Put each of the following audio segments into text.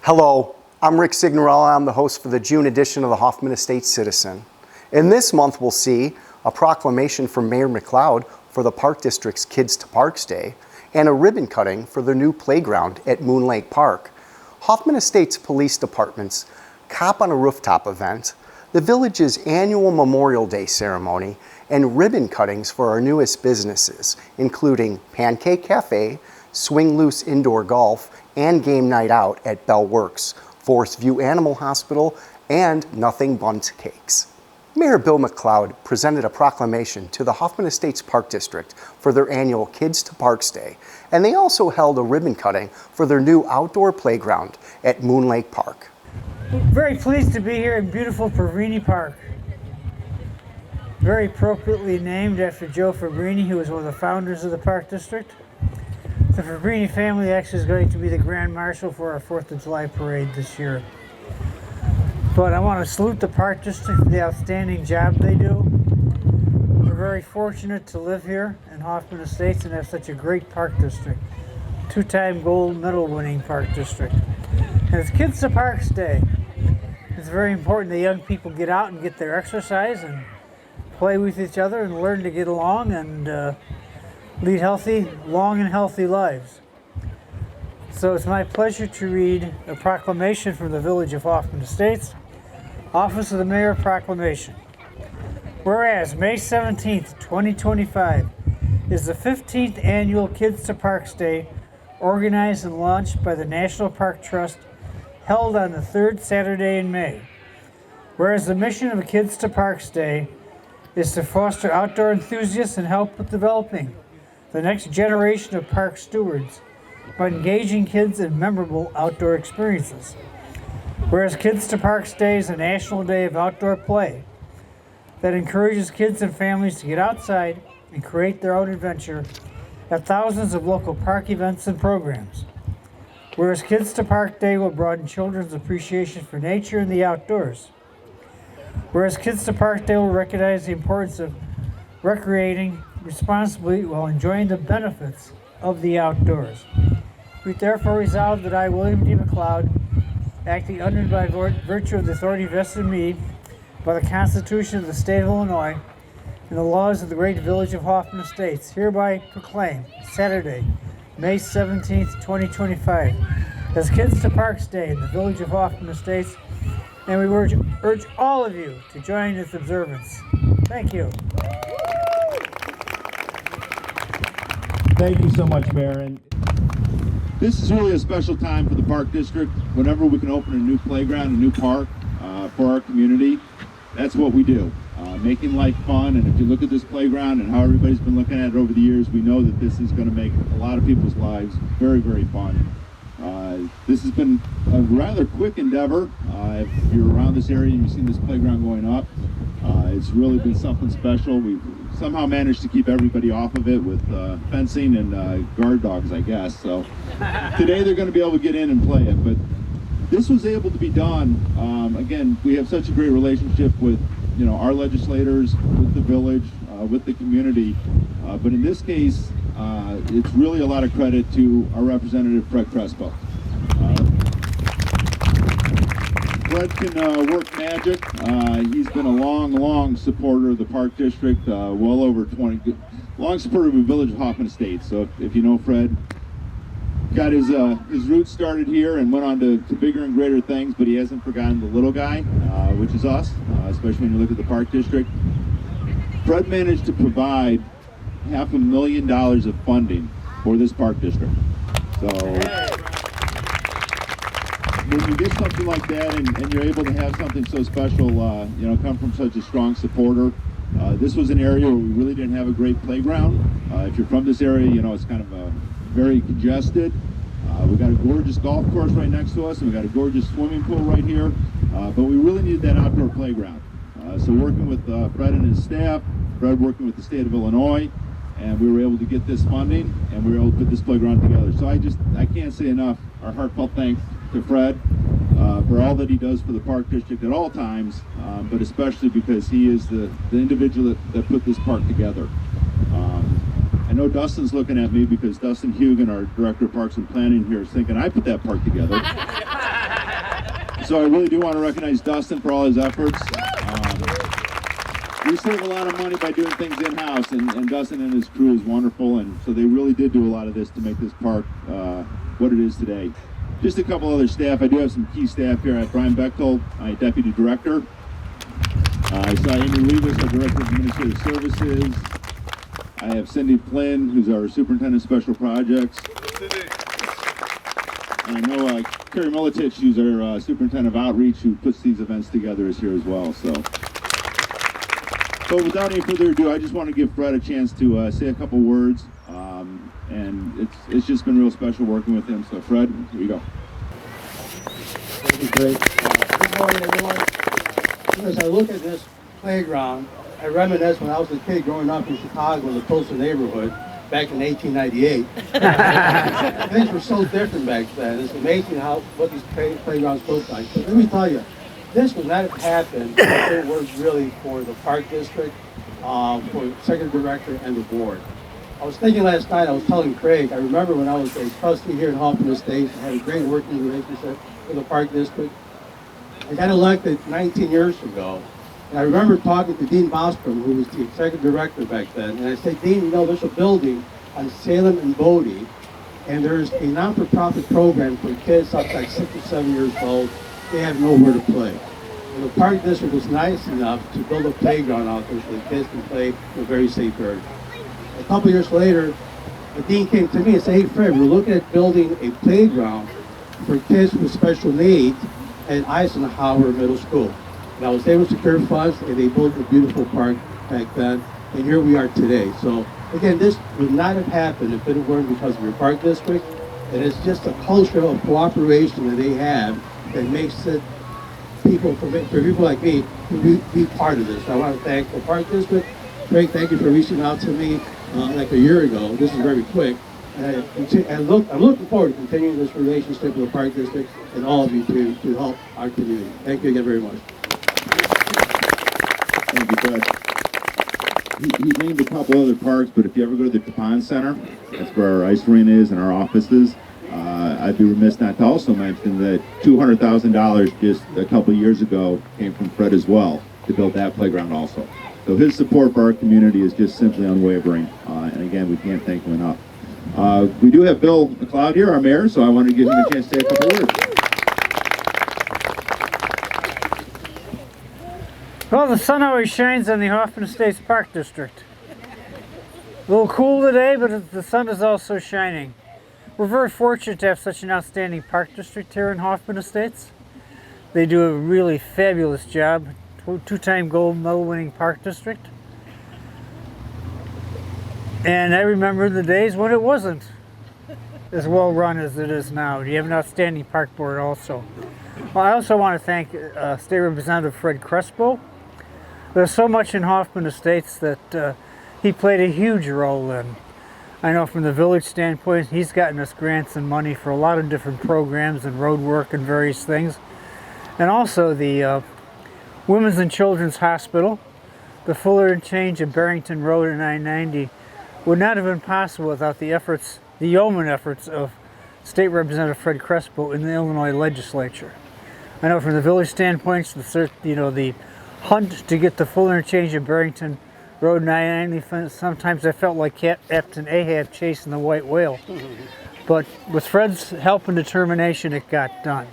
Hello, I'm Rick Signorella. I'm the host for the June edition of the Hoffman Estate Citizen. And this month we'll see a proclamation from Mayor McLeod for the Park District's Kids to Parks Day and a ribbon cutting for their new playground at Moon Lake Park. Hoffman Estate's Police Department's Cop on a Rooftop event, the village's annual Memorial Day ceremony, and ribbon cuttings for our newest businesses, including Pancake Cafe, Swing Loose Indoor Golf, and Game Night Out at Bell Works, Forest View Animal Hospital, and Nothing Bundt Cakes. Mayor Bill McLeod presented a proclamation to the Hoffman Estates Park District for their annual Kids to Parks Day, and they also held a ribbon cutting for their new outdoor playground at Moon Lake Park. We're very pleased to be here in beautiful Fabrini Park. Very appropriately named after Joe Fabrini, who was one of the founders of the Park District. The Fabrini family actually is going to be the Grand Marshal for our 4th of July parade this year. But I want to salute the Park District for the outstanding job they do. We're very fortunate to live here in Hoffman Estates and have such a great Park District. 2-time gold medal winning Park District. And it's Kids to Parks Day. It's very important that young people get out and get their exercise and play with each other and learn to get along and lead healthy, long and healthy lives. So it's my pleasure to read a proclamation from the Village of Hoffman Estates, Office of the Mayor Proclamation. Whereas May 17th, 2025 is the 15th annual Kids to Parks Day, organized and launched by the National Park Trust, held on the 3rd Saturday in May. Whereas the mission of Kids to Parks Day is to foster outdoor enthusiasts and help with developing the next generation of park stewards by engaging kids in memorable outdoor experiences. Whereas Kids to Parks Day is a national day of outdoor play that encourages kids and families to get outside and create their own adventure at thousands of local park events and programs. Whereas Kids to Park Day will broaden children's appreciation for nature and the outdoors. Whereas Kids to Park Day will recognize the importance of recreating responsibly while enjoying the benefits of the outdoors. We therefore resolve that I, William D. McLeod, acting under and by virtue of the authority vested in me by the Constitution of the State of Illinois and the laws of the great village of Hoffman Estates, hereby proclaim Saturday, May 17th, 2025, as Kids to Parks Day in the village of Hoffman Estates, and we urge all of you to join its observance. Thank you. Thank you so much, Mayor. And this is really a special time for the Park District. Whenever we can open a new playground, a new park for our community, that's what we do. Making life fun, and if you look at this playground and how everybody's been looking at it over the years, we know that this is going to make a lot of people's lives very, very fun. This has been a rather quick endeavor. If you're around this area and you've seen this playground going up, it's really been something special. We've somehow managed to keep everybody off of it with fencing and guard dogs, I guess. So today they're going to be able to get in and play it. But this was able to be done. Again, we have such a great relationship with our legislators, with the village, with the community. But in this case, it's really a lot of credit to our representative, Fred Crespo. Fred can work magic. He's been a long supporter of the Park District, well over 20, long supporter of the Village of Hoffman Estates. So if you know Fred, got his roots started here and went on to bigger and greater things, but he hasn't forgotten the little guy, which is us, especially when you look at the Park District. Fred managed to provide $500,000 of funding for this Park District. So when you get something like that and you're able to have something so special, come from such a strong supporter. This was an area where we really didn't have a great playground. If you're from this area, it's kind of very congested. We've got a gorgeous golf course right next to us, and we've got a gorgeous swimming pool right here. But we really needed that outdoor playground. So working with Fred and his staff, Fred working with the state of Illinois, and we were able to get this funding, and we were able to put this playground together. So I can't say enough our heartfelt thanks to Fred for all that he does for the Park District at all times, but especially because he is the individual that put this park together. I know Dustin's looking at me because Dustin Hugan, our Director of Parks and Planning here, is thinking I put that park together. So I really do want to recognize Dustin for all his efforts. We save a lot of money by doing things in-house, and Dustin and his crew is wonderful, and so they really did do a lot of this to make this park what it is today. Just a couple other staff. I do have some key staff here. I have Brian Bechtold, my Deputy Director. I saw Amy Levis, our Director of Administrative Services. I have Cindy Flynn, who's our Superintendent of Special Projects. And I know Carrie Militich, who's our Superintendent of Outreach, who puts these events together, is here as well. So without any further ado, I just want to give Fred a chance to say a couple words. And it's just been real special working with him. So Fred, here you go. Thank you, great. Good morning, everyone. As I look at this playground, I reminisce when I was a kid growing up in Chicago, in the coastal neighborhood, back in 1898. Things were so different back then. It's amazing what these playgrounds look like. But let me tell you, this would not have happened if it was really for the Park District, for the Executive Director and the board. I was thinking last night, I was telling Craig, I remember when I was a trustee here in Hoffman Estates, I had a great working relationship with the Park District. I got elected 19 years ago, and I remember talking to Dean Bostrom, who was the Executive Director back then, and I said, Dean, you know, there's a building on Salem and Bodie, and there's a non-for-profit program for kids up to like 6 or 7 years old. They have nowhere to play. And the Park District was nice enough to build a playground out there so the kids can play in a very safe area. A couple years later, the dean came to me and said, hey Fred, we're looking at building a playground for kids with special needs at Eisenhower Middle School. And I was able to secure funds, and they built a beautiful park back then, and here we are today. So again, this would not have happened if it weren't because of your Park District, and it's just a culture of cooperation that they have that makes it for people like me to be part of this. So I want to thank the Park District. Craig, thank you for reaching out to me like a year ago. This is very quick. And I'm looking forward to continuing this relationship with the Park District and all of you to help our community. Thank you again very much. Thank you, Fred. He named a couple other parks, but if you ever go to the Tappan Center, that's where our ice arena is and our offices. I'd be remiss not to also mention that $200,000 just a couple years ago came from Fred as well to build that playground also. So his support for our community is just simply unwavering, and again, we can't thank him enough. We do have Bill McLeod here, our mayor, so I wanted to give him a chance to say a couple words. Well, the sun always shines on the Hoffman Estates Park District. A little cool today, but the sun is also shining. We're very fortunate to have such an outstanding park district here in Hoffman Estates. They do a really fabulous job. Two-time gold medal winning park district. And I remember the days when it wasn't as well run as it is now. You have an outstanding park board also. Well, I also want to thank State Representative Fred Crespo. There's so much in Hoffman Estates that he played a huge role in. I know from the village standpoint, he's gotten us grants and money for a lot of different programs and road work and various things. And also the Women's and Children's Hospital, the fuller interchange of Barrington Road and I-90 would not have been possible without the yeoman efforts of State Representative Fred Crespo in the Illinois legislature. I know from the village standpoint, the hunt to get the full interchange of Barrington Road and I-90, sometimes I felt like Captain Ahab chasing the white whale. But with Fred's help and determination, it got done.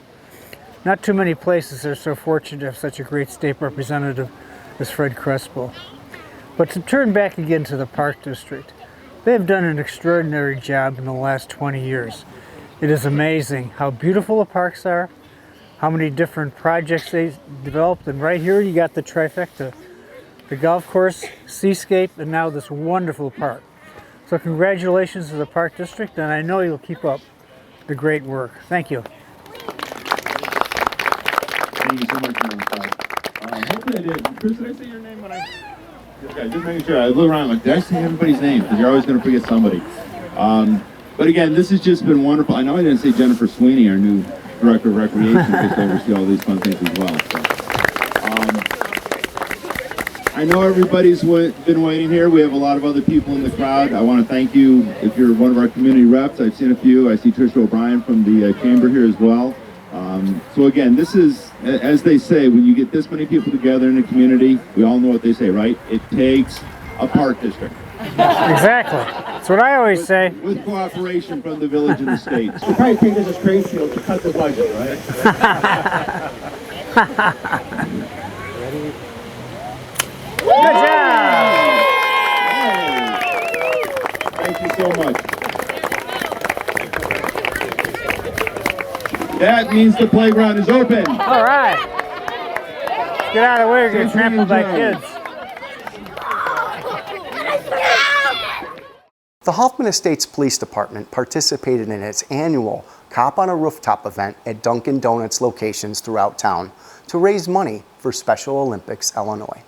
Not too many places are so fortunate to have such a great state representative as Fred Crespo. But to turn back again to the Park District, they have done an extraordinary job in the last 20 years. It is amazing how beautiful the parks are, how many different projects they developed, and right here you got the trifecta, the golf course, seascape, and now this wonderful park. So congratulations to the Park District, and I know you'll keep up the great work. Thank you. Thank you so much, hopefully I did. Chris, did I say your name when I... Okay, just making sure. I look around like, did I say everybody's name? Because you're always going to forget somebody. But again, this has just been wonderful. I know I didn't say Jennifer Sweeney, our new Director of Recreation, just oversee all these fun things as well. So, I know everybody's been waiting here. We have a lot of other people in the crowd. I want to thank you if you're one of our community reps. I've seen a few. I see Tricia O'Brien from the chamber here as well. So again, this is, as they say, when you get this many people together in a community, we all know what they say, right? It takes a park district. Exactly. That's what I always say. With cooperation from the village and the state. We'll probably take this as trade field to cut the budget, right? Good job. Thank you so much. That means the playground is open. All right. Get out of the way, you're getting trampled by kids. The Hoffman Estates Police Department participated in its annual Cop on a Rooftop event at Dunkin' Donuts locations throughout town to raise money for Special Olympics Illinois.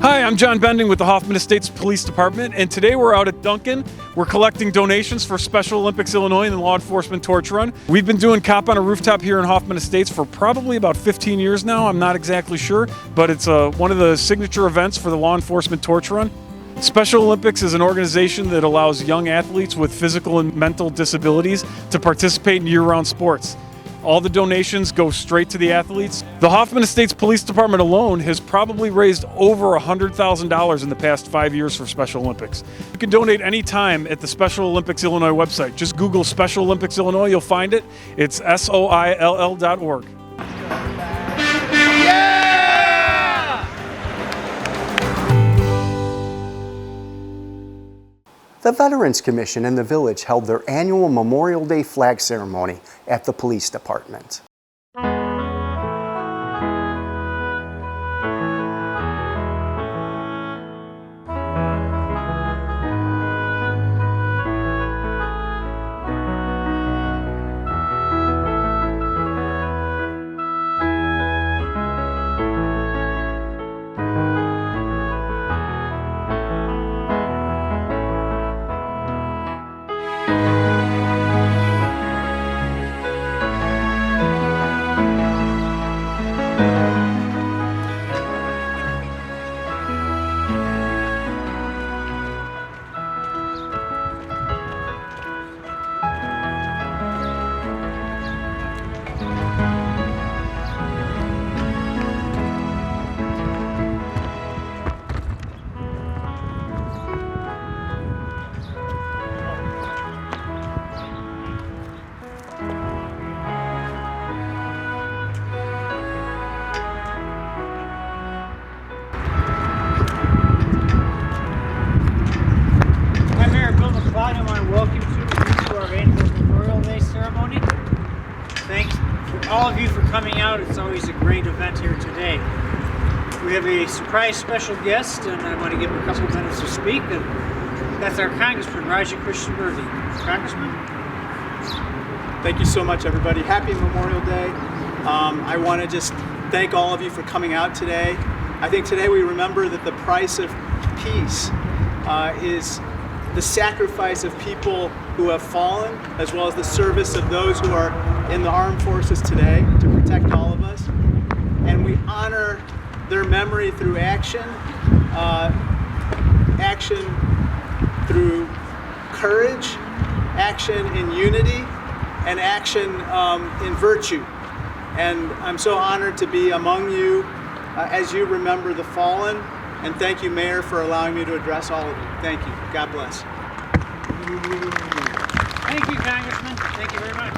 Hi, I'm John Bending with the Hoffman Estates Police Department, and today we're out at Dunkin'. We're collecting donations for Special Olympics Illinois and the Law Enforcement Torch Run. We've been doing Cop on a Rooftop here in Hoffman Estates for probably about 15 years now. I'm not exactly sure, but it's one of the signature events for the Law Enforcement Torch Run. Special Olympics is an organization that allows young athletes with physical and mental disabilities to participate in year-round sports. All the donations go straight to the athletes. The Hoffman Estates Police Department alone has probably raised over $100,000 in the past 5 years for Special Olympics. You can donate anytime at the Special Olympics Illinois website. Just Google Special Olympics Illinois, you'll find it. It's SOILL.org. The Veterans Commission and the village held their annual Memorial Day flag ceremony at the police department. I want to welcome you to our annual Memorial Day ceremony. Thanks for all of you for coming out. It's always a great event here today. We have a surprise special guest, and I want to give him a couple of minutes to speak. And that's our Congressman, Raja Krishnamurthy. Congressman? Thank you so much, everybody. Happy Memorial Day. I want to just thank all of you for coming out today. I think today we remember that the price of peace is the sacrifice of people who have fallen, as well as the service of those who are in the armed forces today to protect all of us. And we honor their memory through action, action through courage, action in unity, and action in virtue. And I'm so honored to be among you as you remember the fallen. And thank you, Mayor, for allowing me to address all of you. Thank you. God bless. Thank you, Congressman. Thank you very much.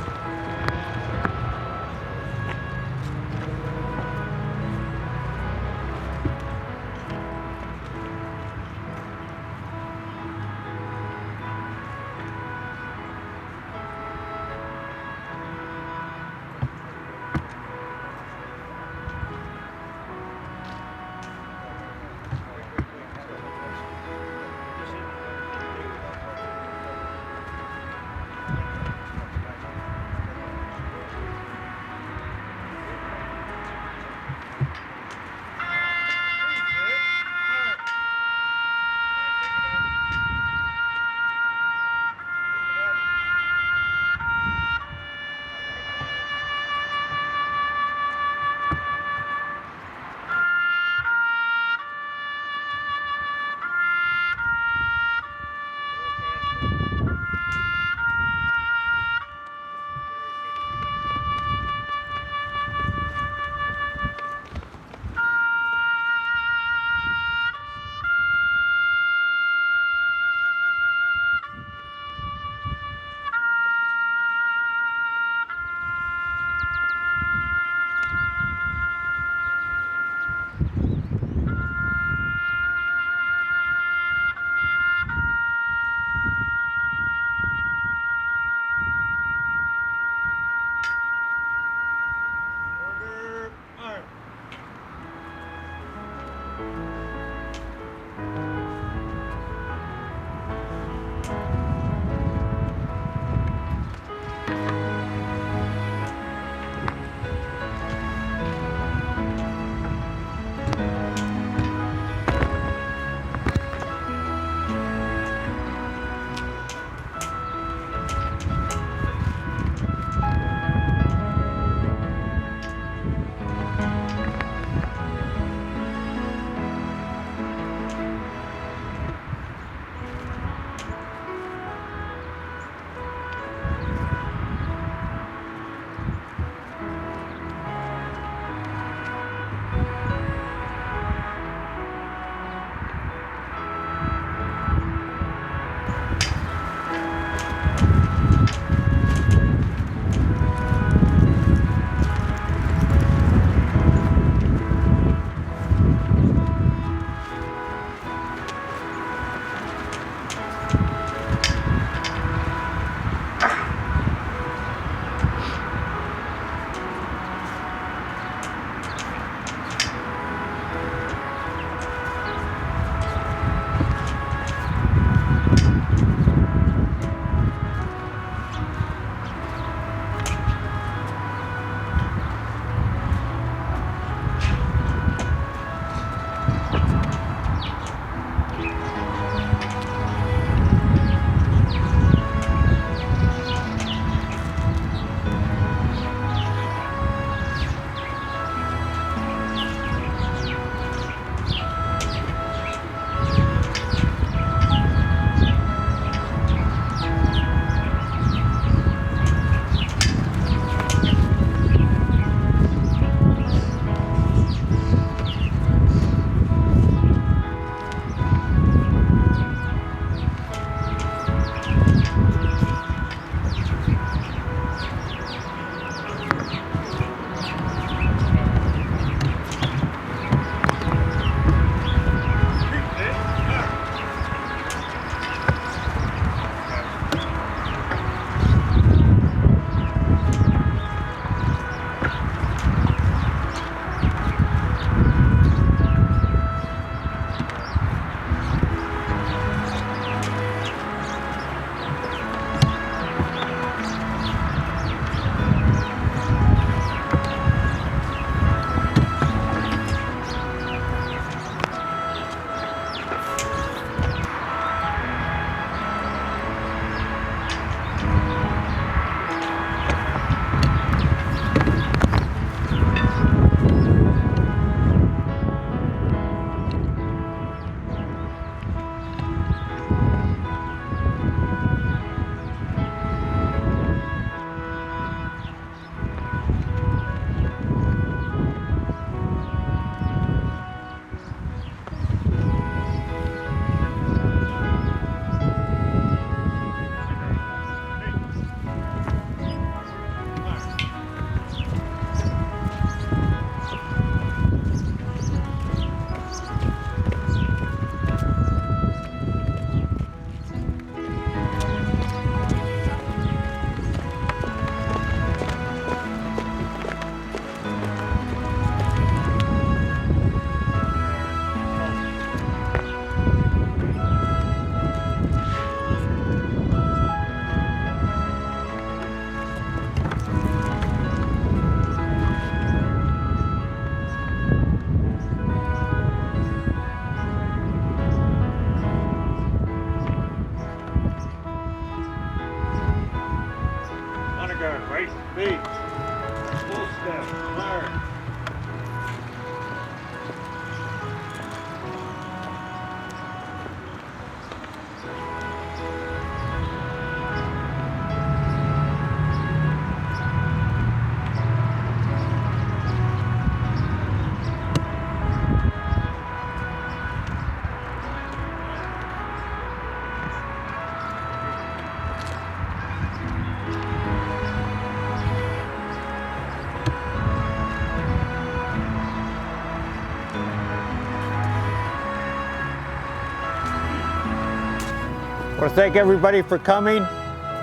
I want to thank everybody for coming.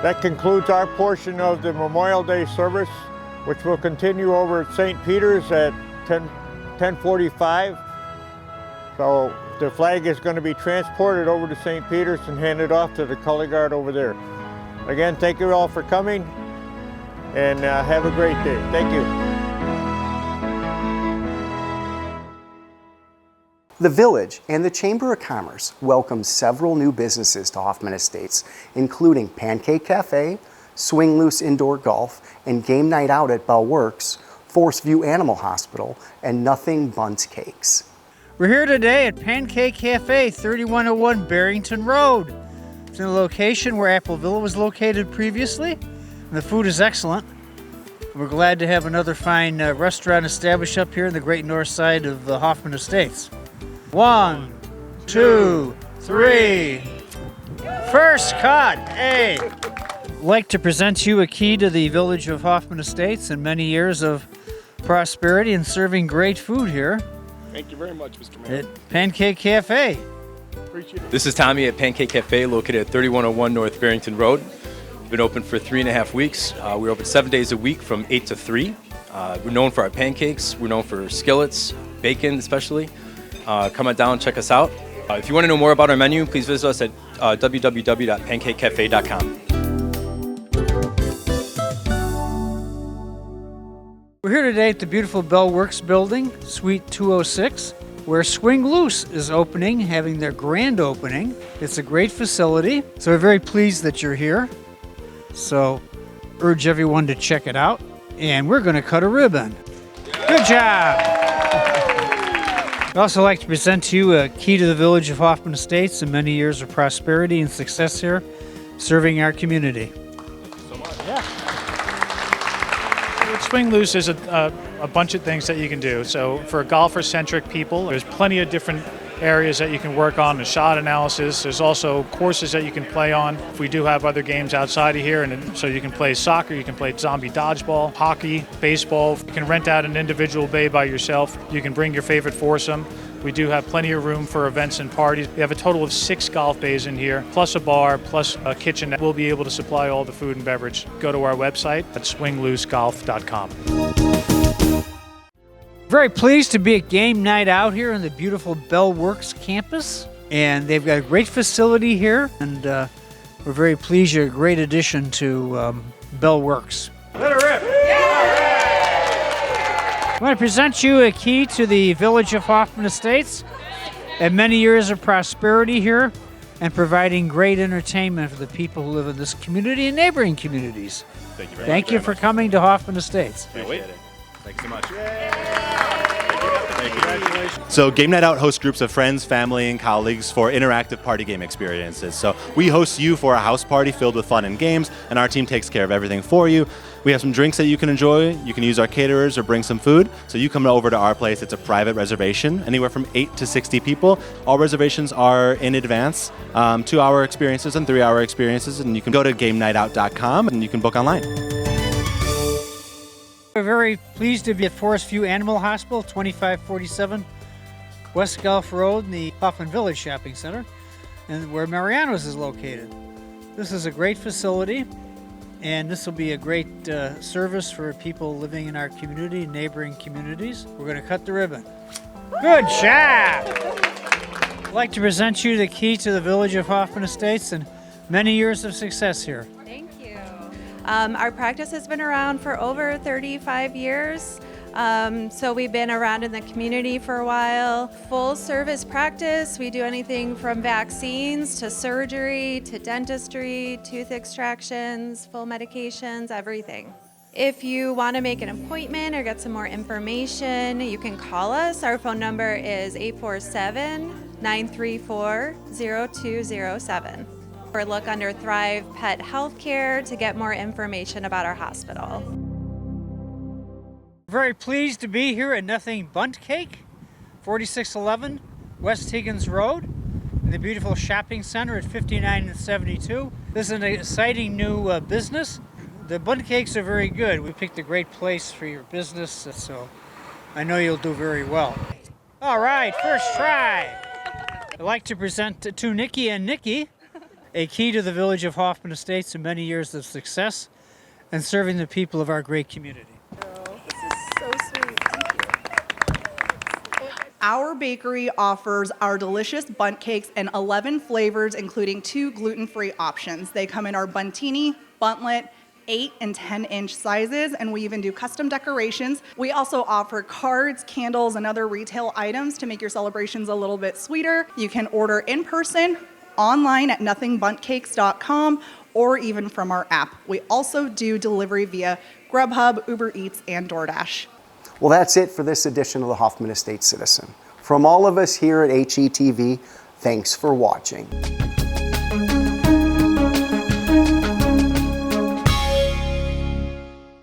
That concludes our portion of the Memorial Day service, which will continue over at St. Peter's at 10:45. So the flag is going to be transported over to St. Peter's and handed off to the color guard over there. Again, thank you all for coming, and have a great day. Thank you. The Village and the Chamber of Commerce welcomed several new businesses to Hoffman Estates, including Pancake Cafe, Swing Loose Indoor Golf, and Game Night Out at Bell Works, Forest View Animal Hospital, and Nothing Bundt Cakes. We're here today at Pancake Cafe, 3101 Barrington Road. It's in a location where Apple Villa was located previously, and the food is excellent. We're glad to have another fine restaurant established up here in the great north side of the Hoffman Estates. 1, 2, 3. First cut, hey! I'd like to present you a key to the village of Hoffman Estates and many years of prosperity and serving great food here. Thank you very much, Mr. Mayor. At Pancake Cafe. Appreciate it. This is Tommy at Pancake Cafe, located at 3101 North Barrington Road. We've been open for 3.5 weeks. We're open 7 days a week from 8 to 3. We're known for our pancakes. We're known for skillets, bacon especially. Come on down, check us out. If you want to know more about our menu, please visit us at www.pancakecafe.com. We're here today at the beautiful Bell Works building, Suite 206, where Swing Loose is opening, having their grand opening. It's a great facility, so we're very pleased that you're here. So, urge everyone to check it out, and we're going to cut a ribbon. Good job! I'd also like to present to you a key to the village of Hoffman Estates and many years of prosperity and success here, serving our community. Swing Loose is a bunch of things that you can do. So for golfer-centric people, there's plenty of different areas that you can work on, the shot analysis. There's also courses that you can play on. We do have other games outside of here, and so you can play soccer, you can play zombie dodgeball, hockey, baseball. You can rent out an individual bay by yourself. You can bring your favorite foursome. We do have plenty of room for events and parties. We have a total of 6 golf bays in here, plus a bar, plus a kitchen that will be able to supply all the food and beverage. Go to our website at swingloosegolf.com. Very pleased to be at Game Night Out here in the beautiful Bell Works campus. And they've got a great facility here, and we're very pleased you're a great addition to Bell Works. Let it rip! I want to present you a key to the village of Hoffman Estates and many years of prosperity here and providing great entertainment for the people who live in this community and neighboring communities. Thank you very much. Thank you for coming to Hoffman Estates. Can't wait. Thanks so much. So Game Night Out hosts groups of friends, family, and colleagues for interactive party game experiences. So we host you for a house party filled with fun and games, and our team takes care of everything for you. We have some drinks that you can enjoy. You can use our caterers or bring some food. So you come over to our place. It's a private reservation, anywhere from 8 to 60 people. All reservations are in advance, 2-hour experiences and 3-hour experiences, and you can go to GameNightOut.com and you can book online. We're very pleased to be at Forest View Animal Hospital, 2547 West Gulf Road in the Hoffman Village Shopping Center, and where Mariano's is located. This is a great facility, and this will be a great service for people living in our community and neighboring communities. We're going to cut the ribbon. Good job! I'd like to present you the key to the village of Hoffman Estates and many years of success here. Thank you. Our practice has been around for over 35 years. So we've been around in the community for a while. Full service practice. We do anything from vaccines to surgery to dentistry, tooth extractions, full medications, everything. If you want to make an appointment or get some more information, you can call us. Our phone number is 847-934-0207. Or look under Thrive Pet Healthcare to get more information about our hospital. Very pleased to be here at Nothing Bundt Cake, 4611 West Higgins Road, in the beautiful shopping center at 59 and 72. This is an exciting new business. The Bundt Cakes are very good. We picked a great place for your business, so I know you'll do very well. All right, first try. I'd like to present to Nikki and Nikki a key to the village of Hoffman Estates and many years of success and serving the people of our great community. This is so sweet. Thank you. Our bakery offers our delicious bundt cakes in 11 flavors, including 2 gluten-free options. They come in our buntini, buntlet, 8 and 10-inch sizes, and we even do custom decorations. We also offer cards, candles, and other retail items to make your celebrations a little bit sweeter. You can order in person, online at nothingbuntcakes.com, or even from our app. We also do delivery via Grubhub, Uber Eats, and DoorDash. Well, that's it for this edition of the Hoffman Estates Citizen. From all of us here at HETV, thanks for watching.